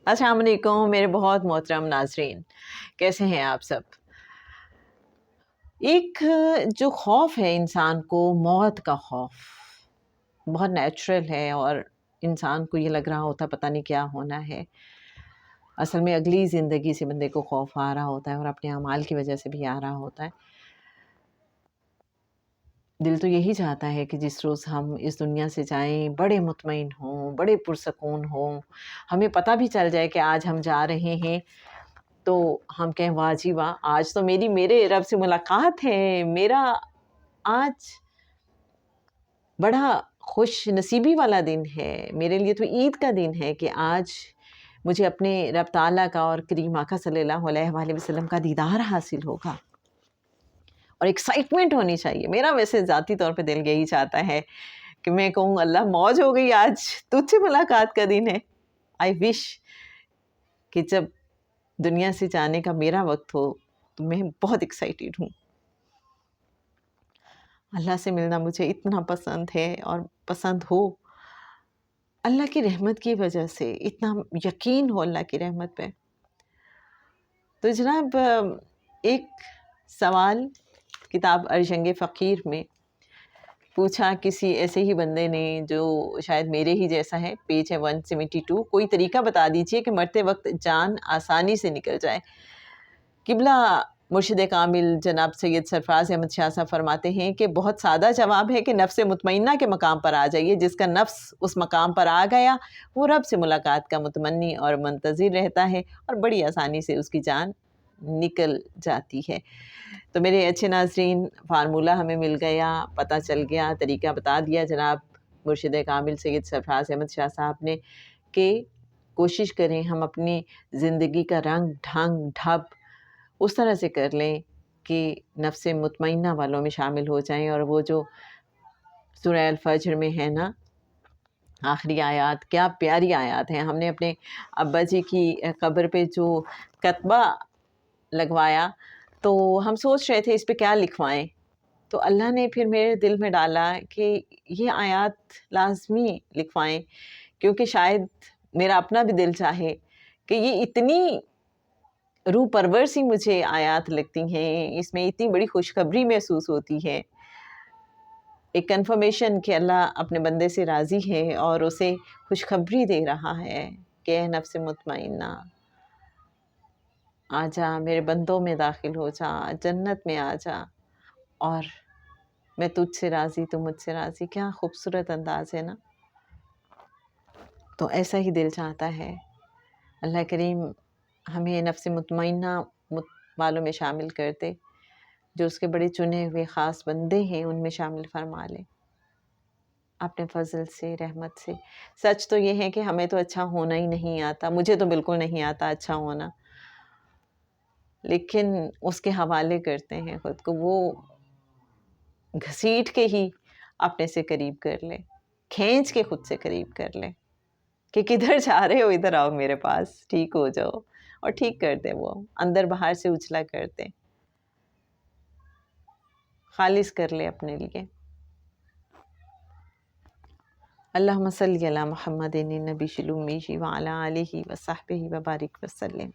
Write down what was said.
السلام علیکم میرے بہت محترم ناظرین، کیسے ہیں آپ سب؟ ایک جو خوف ہے انسان کو، موت کا خوف، بہت نیچرل ہے، اور انسان کو یہ لگ رہا ہوتا پتہ نہیں کیا ہونا ہے۔ اصل میں اگلی زندگی سے بندے کو خوف آ رہا ہوتا ہے، اور اپنے اعمال کی وجہ سے بھی آ رہا ہوتا ہے۔ دل تو یہی چاہتا ہے کہ جس روز ہم اس دنیا سے جائیں بڑے مطمئن ہوں، بڑے پرسکون ہوں، ہمیں پتہ بھی چل جائے کہ آج ہم جا رہے ہیں تو ہم کہیں واہ جی واہ، آج تو میرے رب سے ملاقات ہے، میرا آج بڑا خوش نصیبی والا دن ہے، میرے لیے تو عید کا دن ہے کہ آج مجھے اپنے رب تعالیٰ کا اور کریم آقا صلی اللہ علیہ وآلہ وسلم کا دیدار حاصل ہوگا، اور ایکسائٹمنٹ ہونی چاہیے۔ میرا ویسے ذاتی طور پہ دل یہی چاہتا ہے کہ میں کہوں اللہ موج ہو گئی، آج تجھ سے ملاقات کا دن ہے۔ آئی وش کہ جب دنیا سے جانے کا میرا وقت ہو تو میں بہت ایکسائٹیڈ ہوں۔ اللہ سے ملنا مجھے اتنا پسند ہے، اور پسند ہو اللہ کی رحمت کی وجہ سے، اتنا یقین ہو اللہ کی رحمت پہ۔ تو جناب، ایک سوال کتاب ارجنگ فقیر میں پوچھا کسی ایسے ہی بندے نے جو شاید میرے ہی جیسا ہے، پیج ہے 172، کوئی طریقہ بتا دیجئے کہ مرتے وقت جان آسانی سے نکل جائے۔ قبلہ مرشد کامل جناب سید سرفراز احمد شاہ صاحب فرماتے ہیں کہ بہت سادہ جواب ہے کہ نفس مطمئنہ کے مقام پر آ جائیے۔ جس کا نفس اس مقام پر آ گیا وہ رب سے ملاقات کا متمنی اور منتظر رہتا ہے، اور بڑی آسانی سے اس کی جان نکل جاتی ہے۔ تو میرے اچھے ناظرین، فارمولہ ہمیں مل گیا، پتہ چل گیا، طریقہ بتا دیا جناب مرشد کامل سید سرفراز احمد شاہ صاحب نے کہ کوشش کریں ہم اپنی زندگی کا رنگ ڈھنگ ڈھب اس طرح سے کر لیں کہ نفس مطمئنہ والوں میں شامل ہو جائیں۔ اور وہ جو سورہ الفجر میں ہے نا آخری آیات، کیا پیاری آیات ہیں۔ ہم نے اپنے ابا جی کی قبر پہ جو کتبہ لگوایا تو ہم سوچ رہے تھے اس پہ کیا لکھوائیں، تو اللہ نے پھر میرے دل میں ڈالا کہ یہ آیات لازمی لکھوائیں، کیونکہ شاید میرا اپنا بھی دل چاہے کہ یہ اتنی روح پرور سی مجھے آیات لگتی ہیں، اس میں اتنی بڑی خوشخبری محسوس ہوتی ہے، ایک کنفرمیشن کہ اللہ اپنے بندے سے راضی ہے اور اسے خوشخبری دے رہا ہے کہ اے نفس مطمئنہ آ جا، میرے بندوں میں داخل ہو جا، جنت میں آ جا، اور میں تجھ سے راضی، تو مجھ سے راضی۔ کیا خوبصورت انداز ہے نا۔ تو ایسا ہی دل چاہتا ہے اللہ کریم ہمیں نفس مطمئنہ والوں میں شامل کر دے، جو اس کے بڑے چنے ہوئے خاص بندے ہیں ان میں شامل فرما لے اپنے فضل سے، رحمت سے۔ سچ تو یہ ہے کہ ہمیں تو اچھا ہونا ہی نہیں آتا، مجھے تو بالکل نہیں آتا اچھا ہونا، لیکن اس کے حوالے کرتے ہیں خود کو، وہ گھسیٹ کے ہی اپنے سے قریب کر لے، کھینچ کے خود سے قریب کر لے کہ کدھر جا رہے ہو، ادھر آؤ میرے پاس، ٹھیک ہو جاؤ، اور ٹھیک کرتے، وہ اندر باہر سے اچھلا کرتے، خالص کر لے اپنے لیے۔ اللہم صلی علی محمد النبی الامی وعلی آلہ وصحبہ وبارک وسلم۔